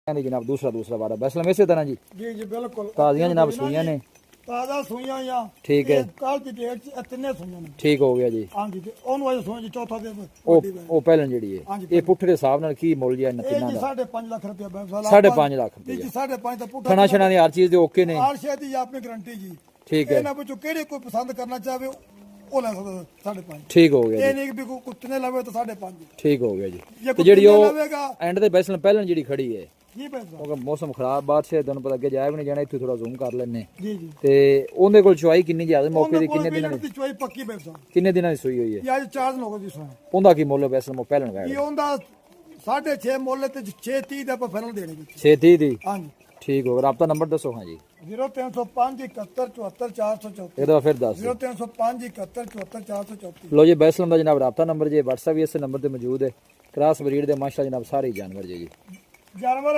जनाब दूसरा वारा बैसलम इसे तरह जी जी बिल्कुल ताजियां जनाब सुइयां ने ताजा सुइयां या ठीक है कल की डेट च इतने सुइयां ने ठीक हो गया जी हां जी ते ओनु अज सुइयां जी चौथा दिन ओ पहलन जेडी है ये पुट्ठे दे हिसाब नाल की मुल जी ये किन्ना जी दा 5.5 लाख रुपया बैसा 5.5 लाख जी रुपया 5.5 दा पुट्ठा थना छना दी हर चीज दे ओके ने हर शे दी अपनी गारंटी जी ठीक है इना विचों केड़े कोई पसंद करना चाहे ओ ले सकदा 5.5 ठीक हो गया ये जी नहीं कि कोई कुत्ते लवे तो 5.5 ठीक हो गया जी ये ते जेडी ओ लवेगा एंड दे बैसलम पहलन जेडी खड़ी है जी पैसा क्योंकि मौसम खराब बात से तुहानू पता अगे जाया भी नहीं जाना इत्थे थोड़ा जूम कर लेने जी जी ते ओंदे कोल चुआई किन्नी ज्यादा मौके दी किन्ने दिनां दी चोई पक्की पैसा किन्ने दिनां दी सूई हुई है ये आज 4 दिन हो गए जी सुना ओंदा की मुल बैसलम पहलन ये गया ओंदा 6.5 मुੱਲ ਤੇ 6.30 ਦਾ ਆਪਾਂ ਫਾਈਨਲ ਦੇਣੇ ਵਿੱਚ 630 दी ਹਾਂਜੀ ठीक हो राब्ता नंबर दसो हाँ जी 0305 71 74 434 ਇਹਦਾ ਫਿਰ ਦੱਸ 0305 71 74 434 लो जी बैसलम का जनाब राब्ता नंबर जी व्हाट्सएप भी इस नंबर पे मौजूद है क्रॉस ब्रीड दे माशाअल्लाह जनाब सारे जानवर जी ਜਾਨਵਰ